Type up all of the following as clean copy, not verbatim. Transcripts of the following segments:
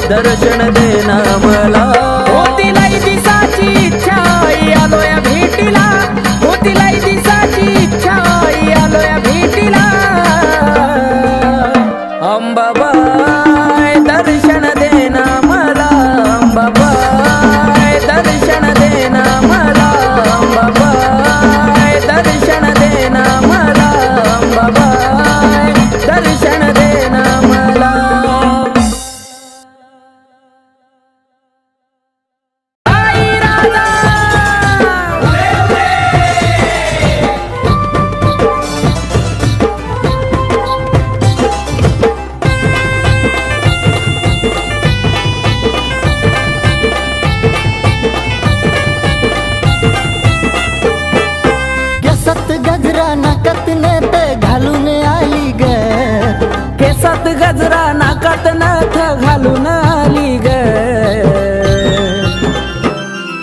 दर्शन देना मला. होतीलाई दिसाची इच्छा आलोया भेटीला, होतीलाई दिसाची इच्छा आलोया भेटीला. अंबाबाई दर्शन देना मला, अंबाबाई दर्शन देना मला, अंबाबाई दर्शन देना मला, अंबाबाई दर्शन देना मला. केसात गजरा नाकात नथ घालून आली ग.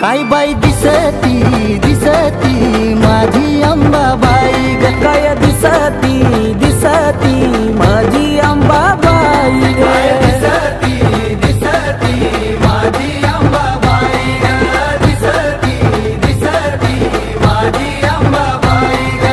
काय बाई दिसती दिसती माझी अंबाबाई ग. काय दिसती दिसती माझी अंबाबाई ग. दिसती दिसती माझी अंबाबाई ग. दिसती दिसती माझी अंबाबाई ग.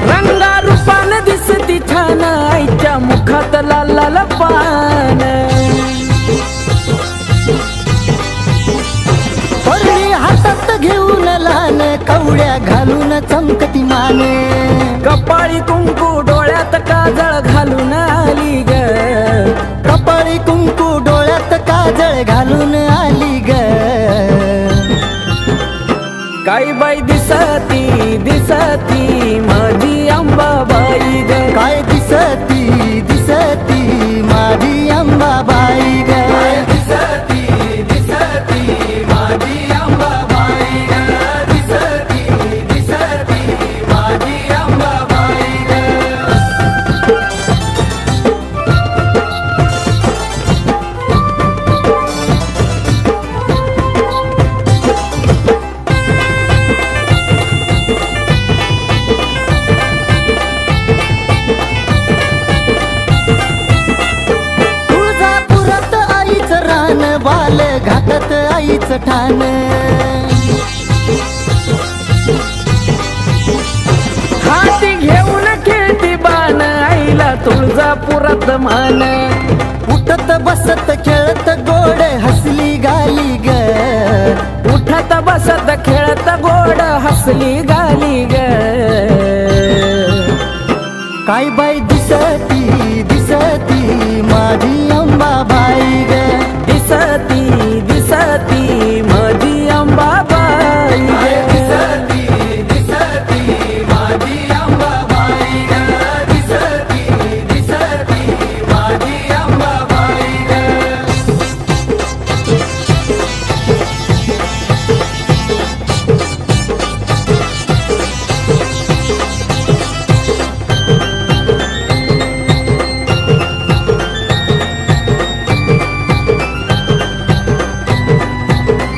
रंगारूपान दिसती छान आईच्या मुखात लाल लाल पान. परळी हातात घेऊन लहान कवड्या घालून चमकती माने. कपाळी कुंकू डोळ्यात काजळ घालून आली ग. कपाळी कुंकू डोळ्यात काजळ घालून आली ग. काय बाई दिसती दिसती माझी अंबाबाई ग. काय दिसती दिसती माझी अंबाबाई ग. दिसती दिसती माझी अंबाबाई ग. दिसती दिसती माझी अंबाबाई ग. तुळजापुरात आईचं रान, बाल घाटात आईचं ठाण. हाती घेऊन खेळती बाण आईला तुळजापुरात मान. उठत बसत खेळत गोड हसली गाली ग. उठत बसत खेळत गोड हसली गाली ग. काय बाई दिसती दिसती माझी अंबाबाई ग. दिसती दिसती माझी अंबाबाई ग. दिसती दिसती माझी अंबाबाई ग. दिसती दिसती माझी अंबाबाई ग.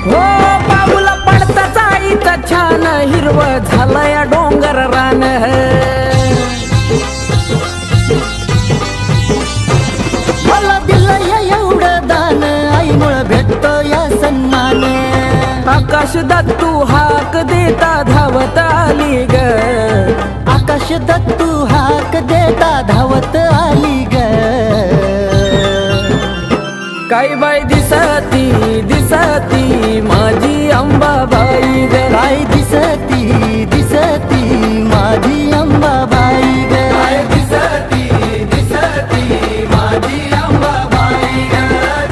हो पाऊला पडताच आईचा छान हिरव झालंय डोंगर रान. मला दिलं एवढं दान, आईमुळं भेटतो या सन्मान. आकाश दत्तू हाक देता धावत आली ग. आकाश दत्तू हाक देता धावत आली ग. काय बाई दिसती दिसती माझी अंबाबाई ग. काय दिसती दिसती माझी अंबाबाई ग. दिसती दिसती माझी अंबाबाई ग.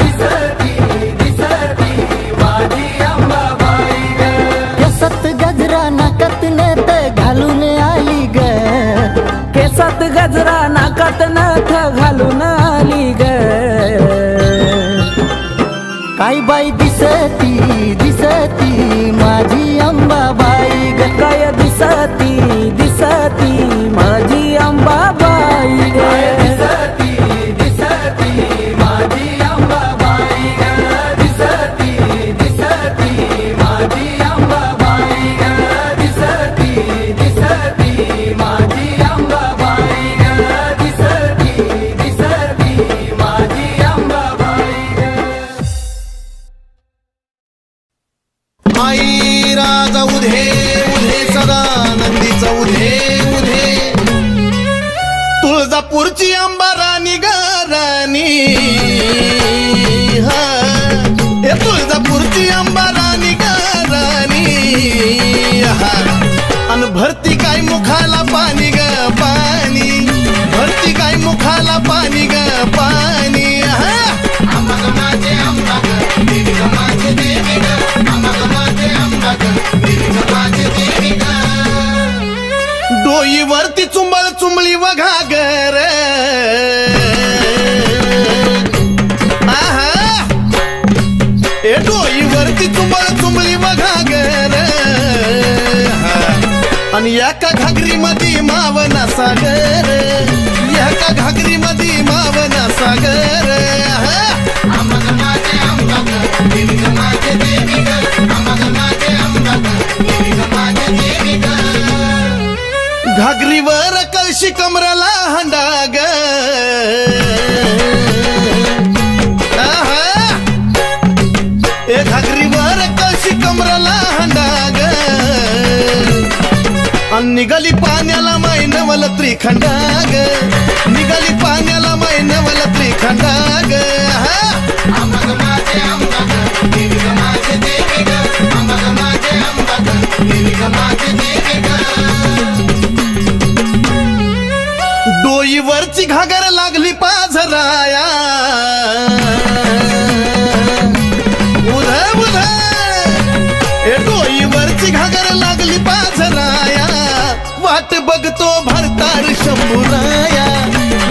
दिसती दिसती माझी अंबाबाई ग. केसात गजरा नाकात नथ घालून आली ग. केसात गजरा नाकात नथ घालून आली ग. काय बाई दिसती दिसती माझी अंबाबाई ग. काय दिसती दिसती माझी अंबाबाई ग. दिसती अंबाराणी गाराणी हा ए तुळजापूरची अंबाराणी गाराणी हा अन भरती काय मुखाला पाणी ग पाणी भरती काय मुखाला पाणी ग पाणी हा डोईवरती चुंबळ चुंबळी वघागर आहा ए डोईवरती चुंबळ चुंबळी वघागर आणि एका घागरी मध्ये मावना सागर एका घागरी मध्ये मावना सागर घागरीवर कळशी कमराला हंडाग ए घागरीवर कळशी कमराला हंडाग अन निघाली पाण्याला मैनवल त्रिखंडाग निघाली पाण्याला मैनवल त्रिखंडाग डोईवरची घागर लागली पाझराया उध उध ए डोईवरची घागर लागली पाझराया वाट बघतो भरतार शंभूराया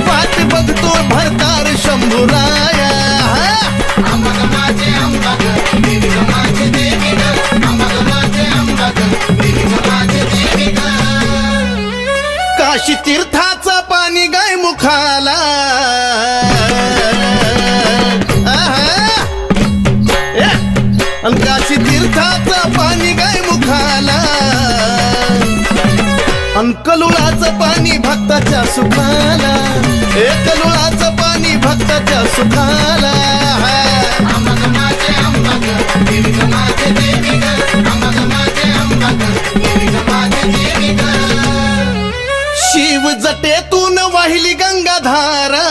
वाट बघतो भरतार शंभूराया काशी तीर्थाचं पाणी गाय मुखाला काशी तीर्थाचं पाणी गाय मुखाला कलुळाचं पाणी भक्ताच्या सुखाला ए कलुळाचं पाणी भक्ताच्या सुखाला शिव जटेतून वाहिली गंगाधारा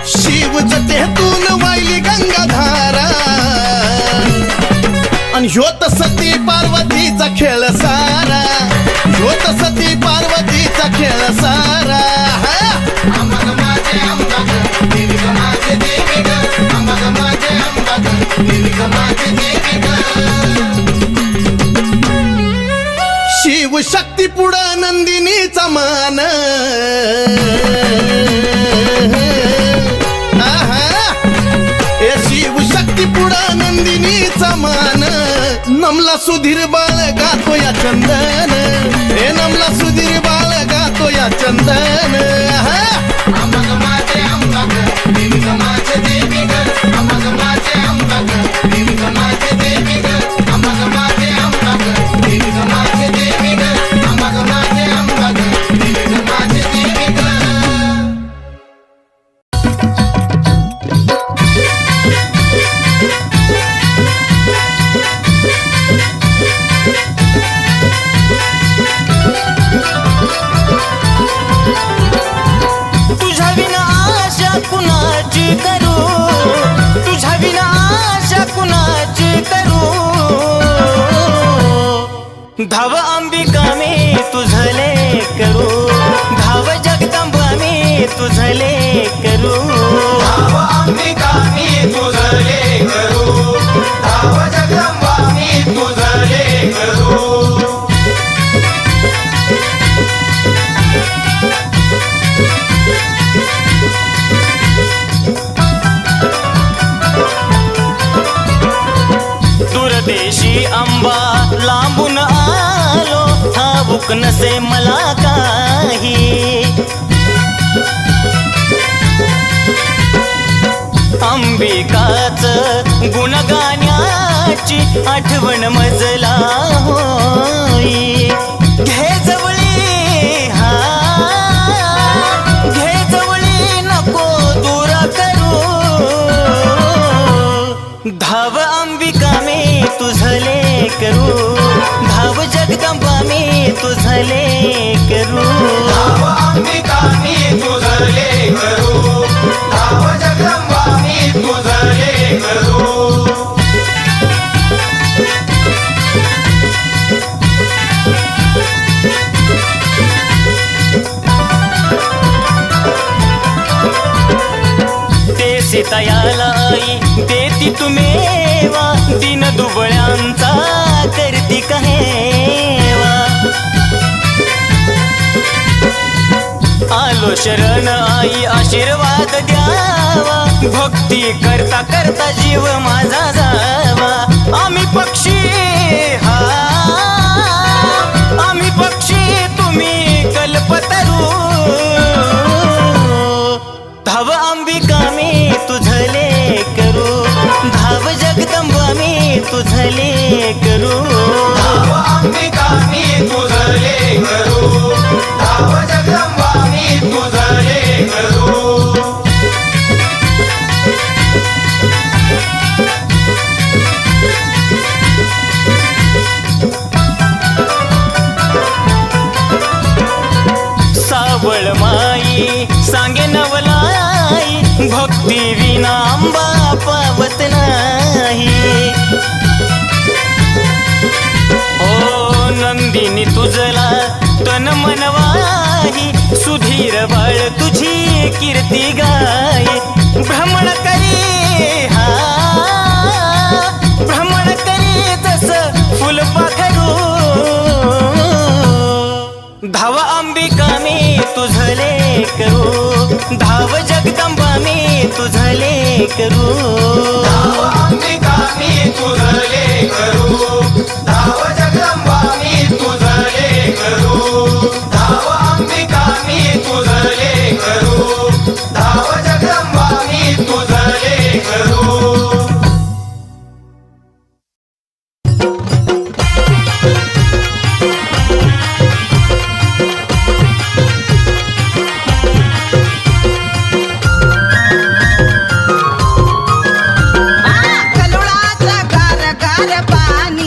शिव जटेतून वाहिली गंगाधारा आणि ह्योत सती पार्वतीचा खेळ सारा ह्योत सती पार्वतीचा खेळ सारा शिव शक्ती पुढं नंदिनीचा मान ए शिव शक्ती पुढं नंदिनीचा मान नमला सुधीर बाळ गातो या चंदन ए नमला सुधीर बाळ गातो या चंदन धाव अंबिका मी तुझले करू धाव जगदंबा मी तुझले करू धाव अंबिका मी तुझले करू धाव जगदंबा मी तुझले करू दूरदेशी अंबा लांबून आलो ठाऊक नसे मला काही अंबिकाच गुणगाण्याची आठवण मजला होई घे जवळी हा घे जवळी नको दूर करू धाव अंबिका मी तुझले करू धाव जगदंबा मी तुझले तुझले करू धाव अंबिका मी तुझले करू धाव जगदंबा मी तुझले करू ते सीतायाला आई देती तुम्हेवा दिन दुबळ्यांचा करती कहेवा आलो शरण आई आशीर्वाद द्यावा भक्ती करता करता जीव माझा जावा आम्ही पक्षी हा आम्ही पक्षी तुम्ही कल्पतरू धाव अंबिका मी तुझले करू धाव जगदंबा मी तुझले करू धाव अंबिका मी तुझले करू धाव जगदंबा मी तुझले करू सावळ माई सांगे नवलाई भक्ती विना अंबा पावत नाही ओ नंदिनी तुझला तन मनवाही सुधीर बाळ तुझी कीर्ती गाय भ्रमण करी हा भ्रमण करी तस फुलपाखरू धाव अंबिका मी तुझले करू धाव जगदंबा मी तुझले करू धाव अंबिका मी तुझले करू धाव जगदंबा मी तुझले करू धाव अंबिका मी तुझले करू धाव जगदंबा मी तुझले करू कलोळाचं गार गार पाणी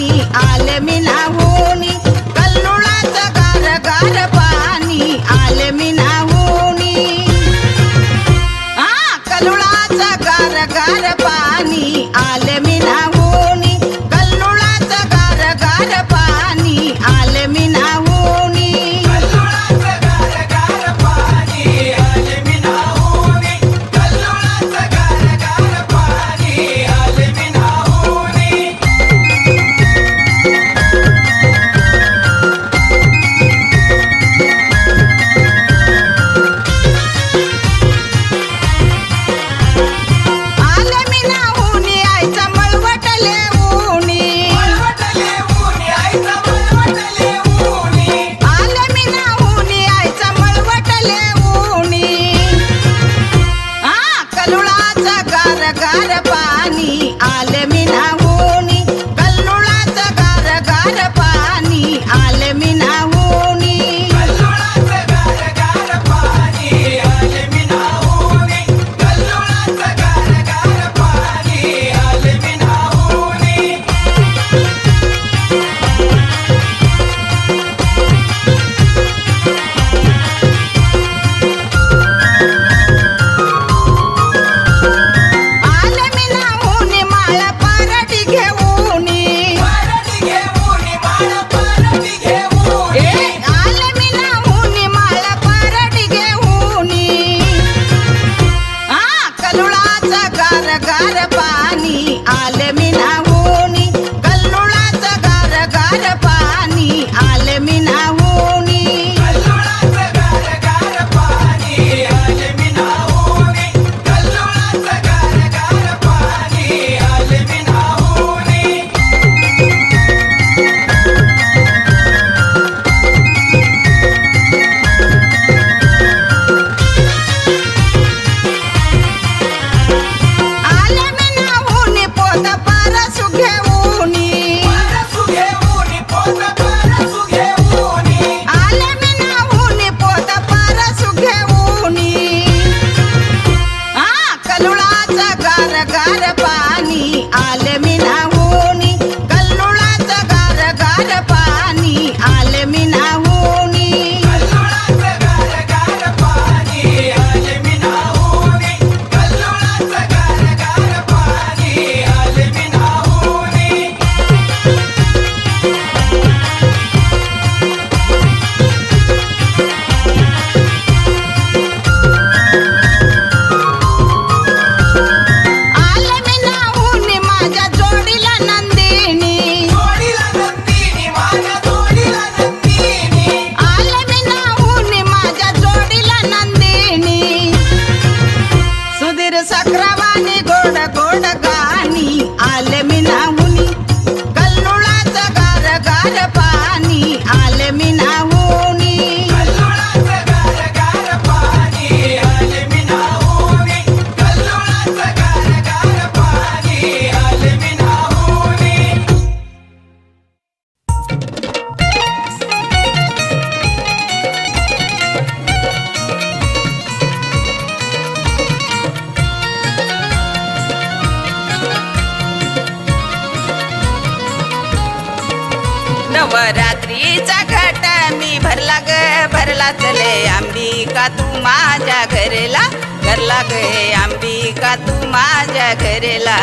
चले अंबिका तू माझ्या घरला घरला गे अंबिका तू माझ्या घरला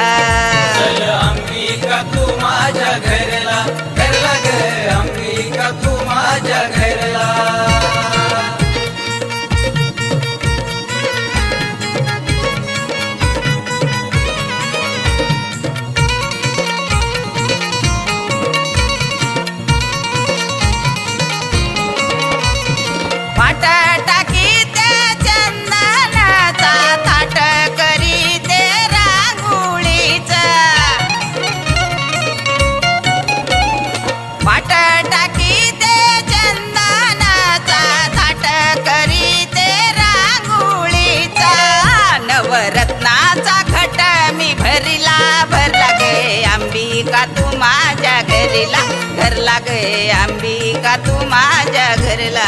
चल अंबिका तू माझ्या घरला घरला ग अंबिका तू माझ्या घरला पाट टाकी ते चंदनाचा थाट करी ते रांगोळीचा पाट टाकी ते चंदनाचा थाट करी ते रांगोळीचा नवरत्नाचा घट मी भरला भरला गे अंबिका तू माझ्या घरला घरला गे अंबिका तू माझ्या घरला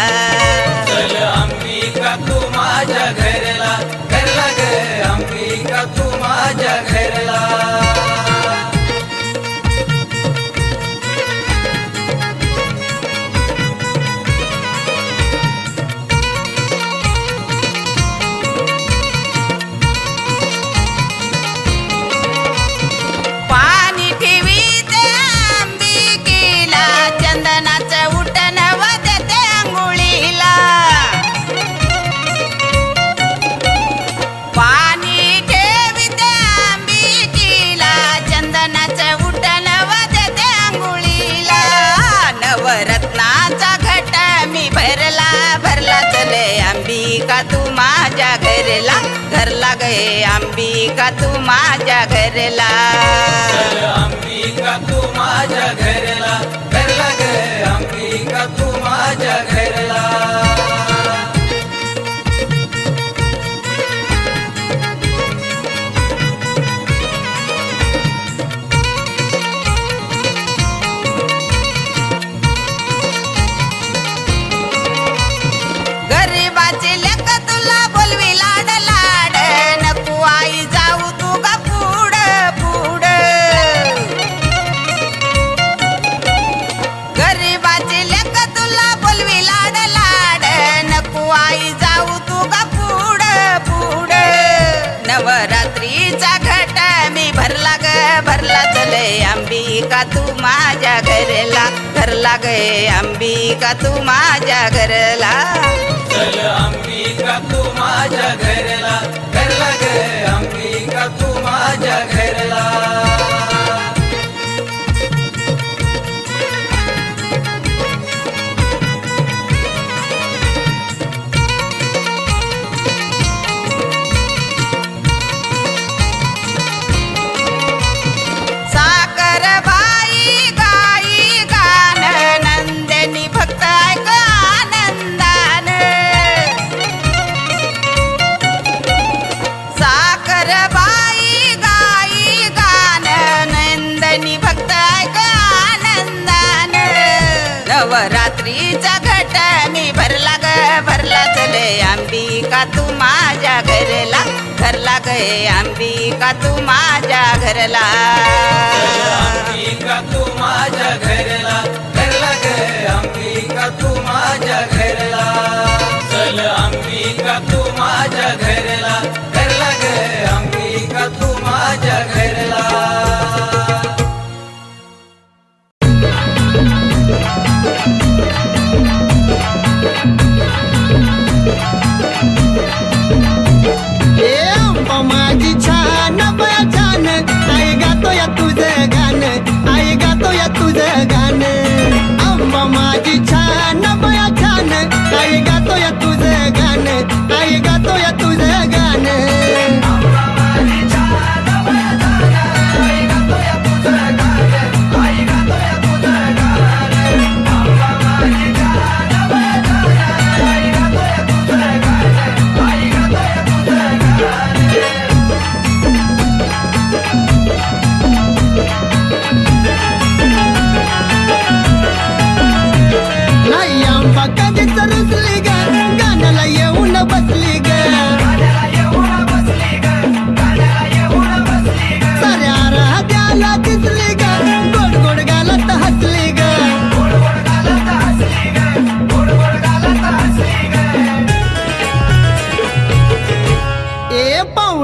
चल अंबिका तू माझ्या घरला घरला ग अंबिका तू माझ्या घरला पाणी ठेवी ते अंबिकेला चंदनाचं उठण वाजते अंघोळीला पाणी ठेवी ते अंबिकेला चंदनाचं उठण वाजते अंघोळीला नवरत्नाचा घट मी भरला भरला चले अंबिका तू माझ्या घरला घरला गे अंबिका तू माझ्या घरला चल अंबिका तू माझ्या घरला घरला ग अंबिका तू माझ्या घरला गरीबाचे लेक तुला बोलवी लाड लाड नको आई जाऊ तू गा पुढ पुढ गरीबाचे लेक तुला बोलवी लाड लाड नको आई जाऊ तू गा पुढ पुढ नवरात्रीचा घट मी भरला ग भरला चले अंबिका तू माझ्या घरला घरला गे अंबिका तू माझ्या घरला चल अंबिका तू माझ्या घरला घरला ग अंबिका तू माझ्या घरला साकर बाई गाई गान नंदिनी भक्त ऐक आनंदान साकर बाई गाई गान नंदिनी भक्त ऐक आनंदान नवरात्रीचा घट मी भरला ग भरला चले अंबिका तू माझ्या घरला घरला गे अंबिका तू माझ्या घरला अंबिका तू माझ्या घरला घरला ग अंबिका तू माझ्या घरला चल अंबिका तू माझ्या घरला घरला ग अंबिका तू माझ्या घरला ए अंबा माझी छान बया छान आई गातो या तुझं गाणं आई गातो या तुझं गाणं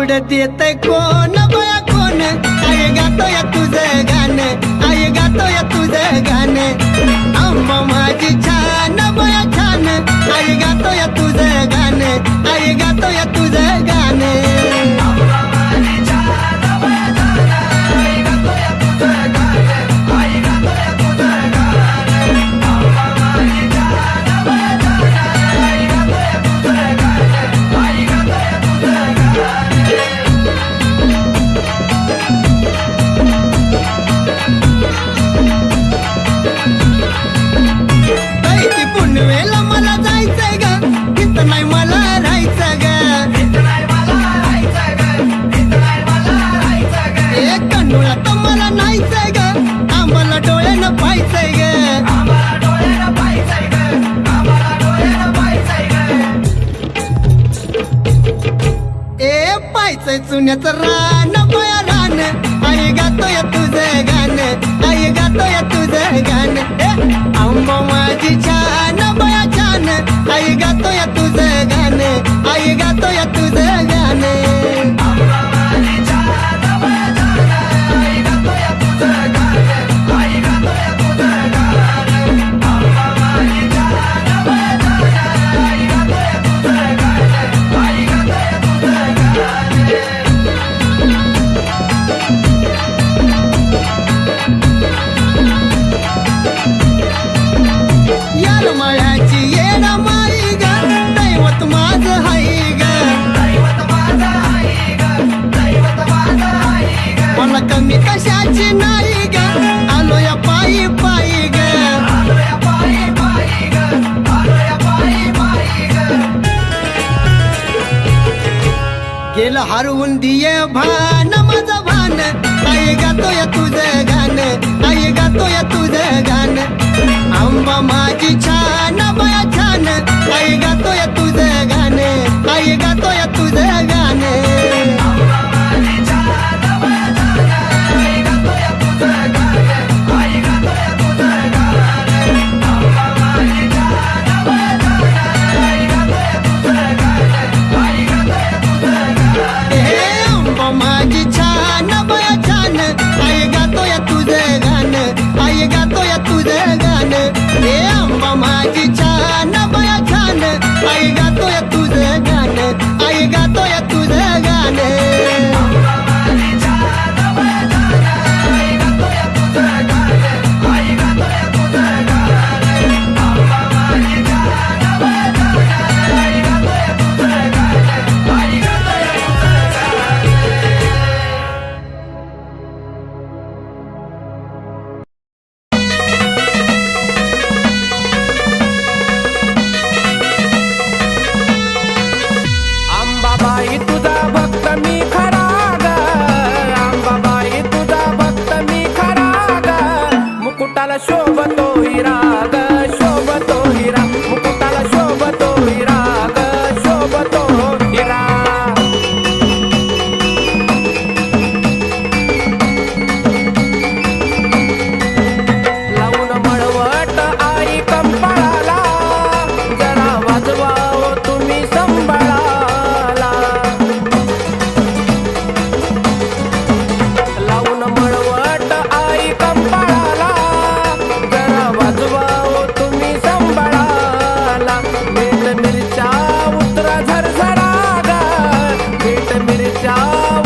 आवड देत कोण बया कोण आई गातोय तुझं गाणं आई गातोय तुझं गाणं आंबा माझी छान बया छान आई गातोय तुझं गाणं आई गातोय तुझं गाणं पुनवेला मला जायचंय ग इथं नाही मला राहायचं ग एक कन्नूला तर मला नाहीचंय ग आम्हाला डोळ्यानं पाहायचंय ग ए पाहायचंय चुन्याचं रान बया रान आई गातोय तुझं गाणं आई गातोय तुझं गाणं आंबा माझी छान बया छान आई गातोय तुझं गाणं आई गातोय तुझं गाणं यार मायाची येणा माई ग दैवत माझं हाय ग मला कमी कशाची नाही ग आलो या पायी पायी ग गेलं हरवून दिये भान माझं भान आई गातोय तुझं गाणं आई गातोय तुझं गाणं आंबा माझी छान बया छान आई गातोय तुझं गाणं आई गातोय तुझं गाणं माझी छान बया छान आई गातोय तुझं गाणं आई गातोय तुझं गाणं हे आंबा माझी छान बया छान आई गातोय तुझं गाणं आई गातोय तुझं गाणं अंबाबाई तुझा भक्त मी खरा ग अंबाबाई तुझा भक्त मी खरा ग मुकुटाला शोभतो हिरा ग शोभतो हिरा मुकुटाला शोभतो हिरा ग शोभतो हिरा लावून मळवट आई कंपाळाला जरा वाजवाव तुम्ही संभाळाला लावून मळवट आई कंपाळाला जरा वाजवाव तुम्ही संभाळाला मीठ मिरच्या उतरा झरझरा ग मीठ मिरच्या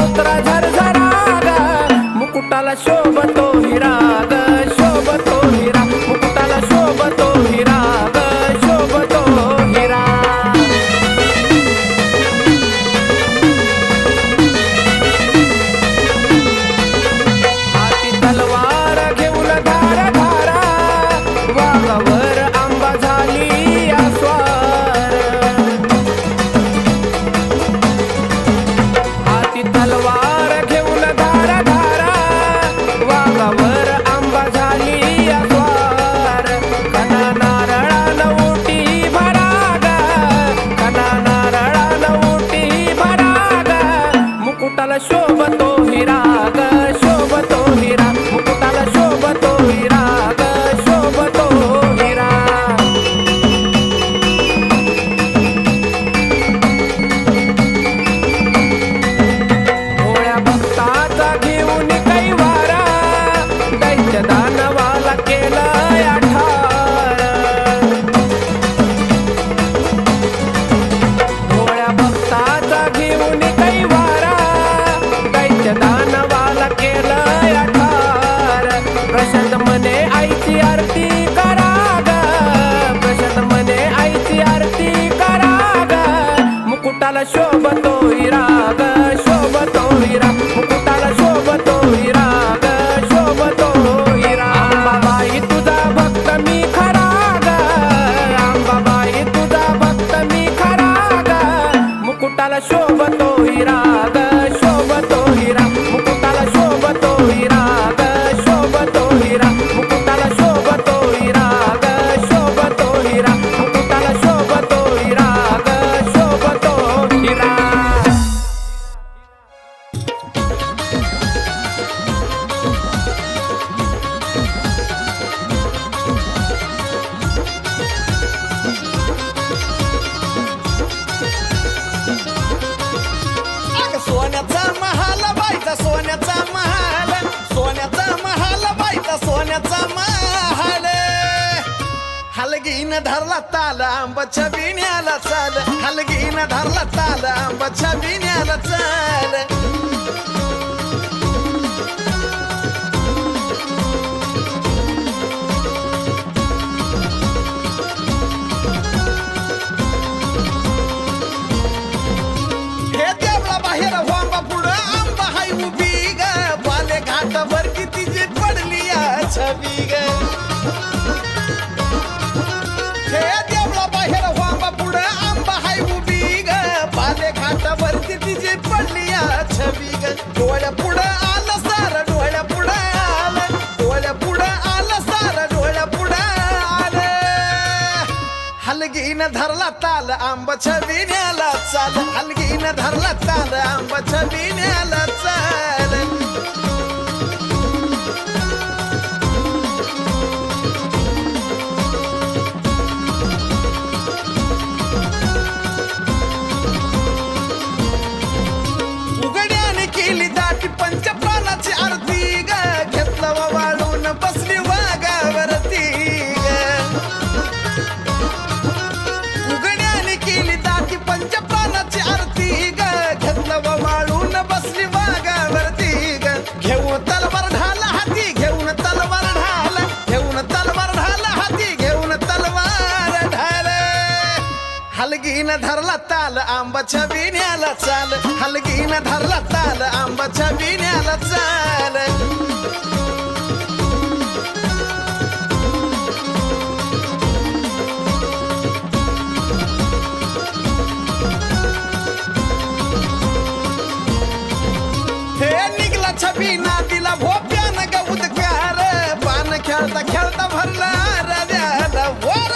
उतरा झरझरा ग मुकुटाला शोभतो हिरा ग शोभतो हिरा मुकुटाला शोभतो हिरा ग शोभतो हिरा हाती तलवार घेऊन धार धारा वाघावर आंबा झाली आस्वार हाती तलवार घेऊन धार धारा वाघावर आंबा मुकुटाला शोभतो हिरा ग शोभतो हिरा मुकुटाला शोभतो हिरा ग शोभतो हिरा अंबाबाई तुझा भक्त मी खरा ग अंबाबाई तुझा भक्त मी खरा ग मुकुटाला शोभतो हिरा ग शोभतो हिरा मुकुटाला शोभतो हिरा ग शोभतो हिरा मुकुटाला शोभतो हिरा ग शोभतो हिरा मुकुटाला शोभतो हिरा ग शोभतो हिरा अग सोन्याचा महाल बाईचा सोन्याचा महाल सोन्याचा महाल बाईचा सोन्याचा महाल हलगीन धरला ताल आंबाच्या बिण्याला चाल हलगीन धरला ताल आंबाच्या बिण्याला चाल हे देवळा बाहेर वांबा पुढं आंबा हाय उभी ग बाले घाटावरती तिची पडली या छबी ग हे देवळा बाहेर वांबा पुढं आंबा हाय उभी ग बाले घाटावरती तिची पडली या छबी ग डोळ्या पुढं आलं सार डोळ्या पुढं आलं डोळ्या पुढं आलं सार डोळ्या पुढं आलं हलगीन धरला ताल आंबाच्या बिण्याला चाल हलगीन धरला ताल आंबाच्या बिण्याला चाल उघड्याने केली दाटी पंचप्राणाची आरती ग घेतलं वाळून बसली वाघावरती ग उघड्याने केली दाटी पंचप्राणाची आरती ग घेतलं वाळून बसली वाघावरती ग घेऊन तलवार ढाल हाती घेऊन तलवार ढाल घेऊन तलवार ढाल हाती घेऊन तलवार ढाल हलगीन धरला ताल आंबाच्या बिण्याला चाल हलगीन धरला ताल आंबाच्या बिण्याला चाल हे निघला छबी नातीला भोप्यान ग उदकार पान खेळता खेळता भरला रद्याला वर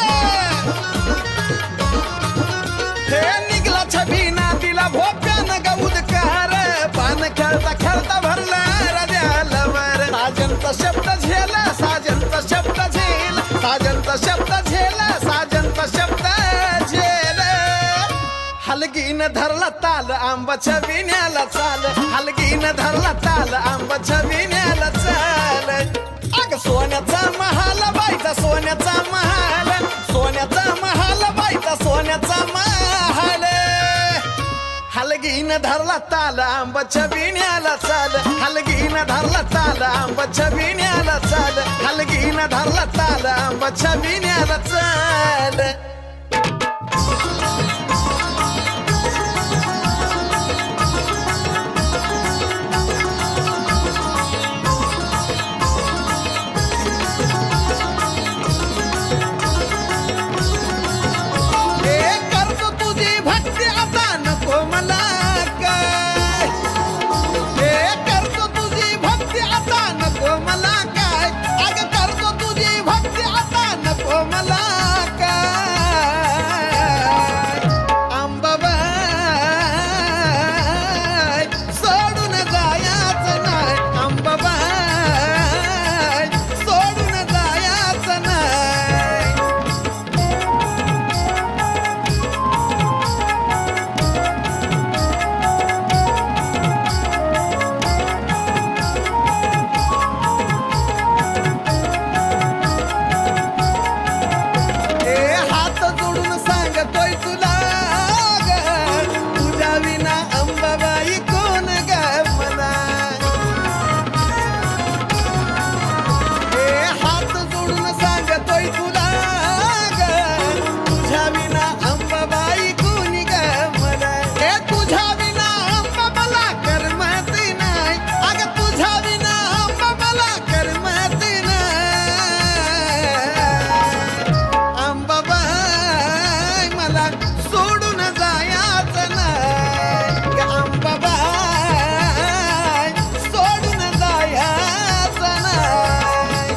हे निघला छबी नातीला भोप्यान ग उदकार पान खेळता खेळता भरला रद्याला वर साजंचा शब्द झेला साजंचा शब्द झेल साजंचा शब्द झेला साजंचा शब्द झेल हलगीन धरला ताल आंबाच्या बिण्याला चाल हलगीन धरला ताल आंबाच्या बिण्याला चाल अग सोन्याचा महाल बाईचा सोन्याचा महाल सोन्याचा महाल बाईचा सोन्याचा महाल हलगीन धरला ताल आंबाच्या बिण्याला चाल हलगीन धरला ताल आंबाच्या बिण्याला चाल हलगीन धरला ताल आंबाच्या बिण्याला चाल हे करतो तुझी भक्ती आता नको मला काय हे करतो तुझी भक्ती आता नको मला काय अग करतो तुझी भक्ती आता नको मला काय मला सोडून जायाचं नाही ग अंबाबाई, सोडून जायाचं नाही.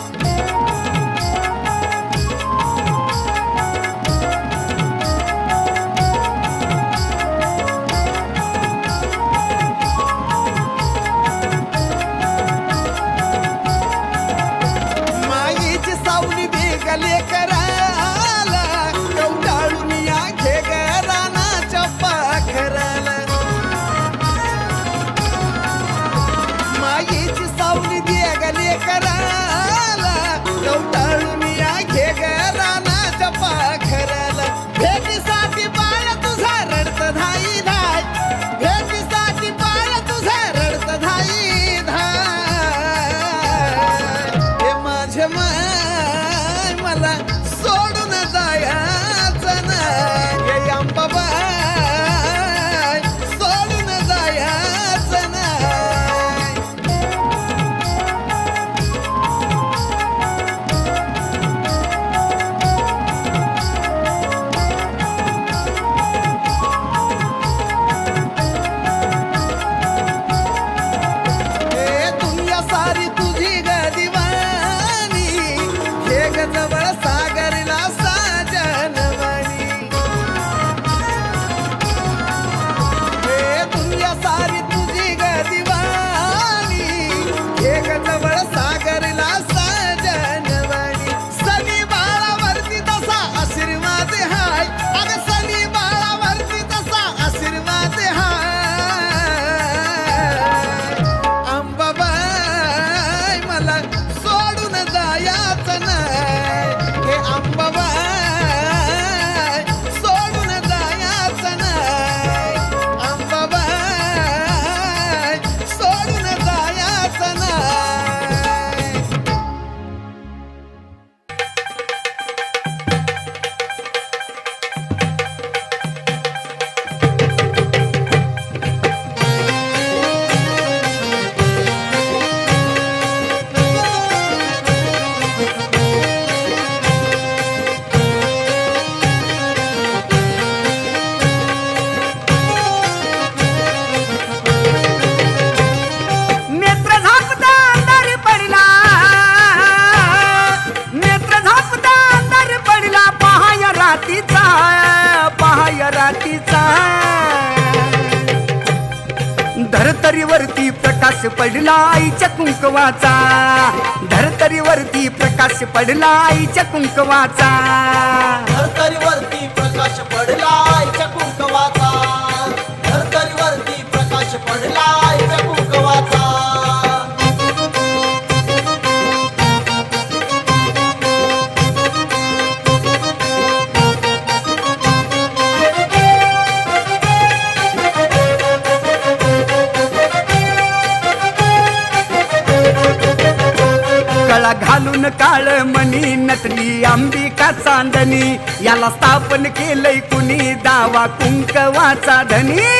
मायेची सावली बेगले कराला कवटाळून या घे ग रानाच्या पाखराला. मायेची सावली बेगले कराला कवटाळून या घे ग रानाच्या पाखराला. भेटीसाठी बाळ तुझा रडत धाई धाय, भेटीसाठी बाळ तुझा रडत धाई धाय. हे माझे माय मला सोडून जायाचं नाही हे अंबाबाई, सोडून जायाचं नाही. हे दुनिया सारी तुझी ग दिवाणी, हे ग जवळ सागरला साजनवाणी. हे दुनिया सारी तुझी ग दिवाणी, हे ग जवळ सागरला साजनवाणी. सनी बाळावरती तसा आशीर्वाद हाय, अग सनी बाळावरती तसा आशीर्वाद हाय. अंबाबाई मला सोडून जायाचं नाही हे अंबाबाई, सोडून जायाचं नाही. अंबाबाई, सोडून जायाचं नाही. नेत्र झापता अंधार पडला, नेत्र झापता अंधार पडला, पहाय रातीचा, पहाय रातीचा. धरतरीवरती प्रकाश पडला आईच्या कुंकवाचा, धरतरीवरती प्रकाश पडला आईच्या कुंकवाचा. धरतरीवरती प्रकाश पडला आईच्या कुंकवाचा, धरतरीवरती प्रकाश पडला आईच्या कुंकवाचा. गळा घालून काळ मणी नटली अंबिका चांदणी, याला स्थापन केलंय कुणी दावा कुंकवाचा धनी.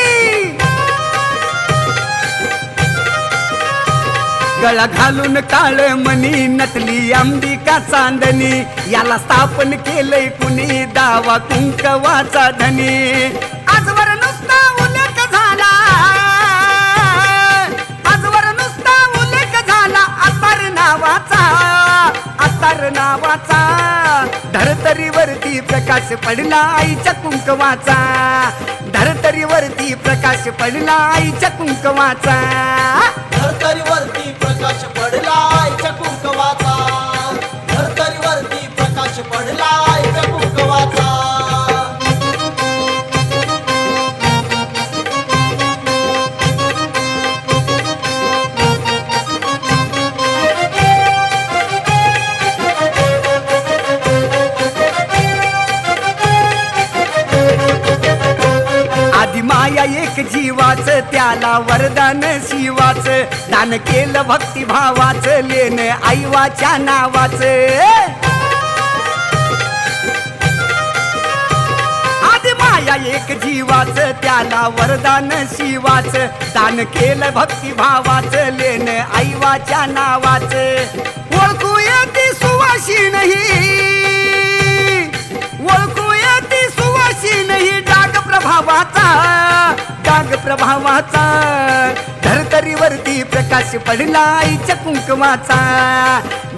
गळा घालून काळ मणी नटली अंबिका चांदणी, याला स्थापन केलंय कुणी दावा कुंकवाचा धनी. आजवर नुसता उल्लेख झाला, आजवर नुसता उल्लेख झाला अतार नावाचा, अतार नावाचा. धरतरीवरती प्रकाश पडला आईच्या कुंकवाचा, धरतरीवरती प्रकाश पडला आईच्या कुंकवाचा. धरतरीवरती प्रकाश पडला आईच्या कुंकवाचा, धरतरीवरती प्रकाश पडला आईच्या कुंकवाचा. आधी माया एक जीवाच, त्याला वरदान शिवाच, दान केलं भक्तिभावाच, लेन आईवाच्या नावाच. आधी माया एक जीवाच, त्याला वरदान शिवाच, दान केलं भक्तिभावाच, लेन आईवाच्या नावाच. ओळखू येते सुवासिनी, ओळखू येते सुवासिनी कुंकवाचा डाग प्रभावाचा धरतरीवरती प्रकाश पडला आईच्या कुंकवाचा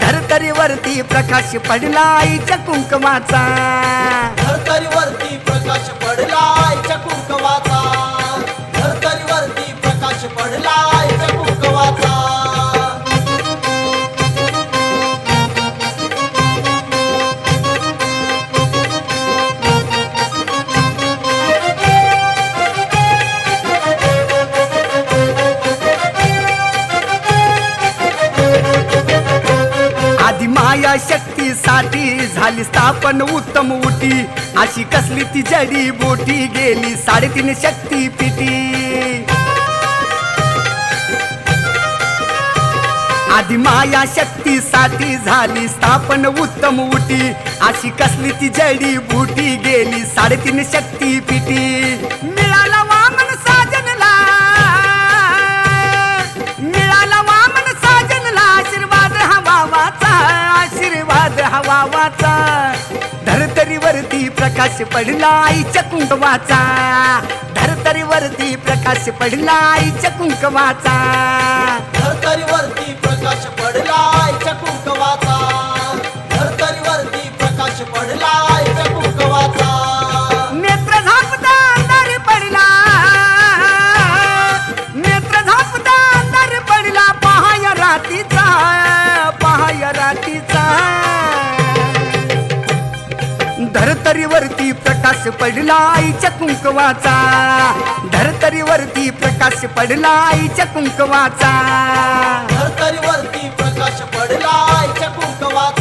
धरतरीवरती प्रकाश पडला आईच्या कुंकवाचा धरतरीवरती प्रकाश पडला आईच्या कुंकवाचा धरतरीवरती प्रकाश पडला आईच्या कुंकवाचा आधी माया शक्तीसाठी झाली स्थापन उत्तम उटी अशी कसली ती जडी बोटी गेली 3.5 शक्ती पिटी आधी माया शक्तीसाठी झाली स्थापन उत्तम उटी अशी कसली ती जडी बुटी गेली 3.5 शक्ती पिटी मिळाला वामन साजनला मिळाला वामन साजनला आशीर्वाद हवा वाचा धरतरीवरती प्रकाश पडला आईच्या कुंकवाचा धरतरीवरती प्रकाश पडला आईच्या कुंकवाचा धरतरीवरती प्रकाश पडला आईच्या कुंकवाचा धरतरीवरती प्रकाश पडला आईच्या कुंकवाचा नेत्र झापता अंधार पडला नेत्र झापता अंधार पडला पहाय रातीचा धरतरीवरती प्रकाश पडला आईच्या कुंकवाचा धरतरीवरती प्रकाश पडला आईच्या कुंकवाचा धरतरीवरती प्रकाश पडला आईच्या कुंकवाचा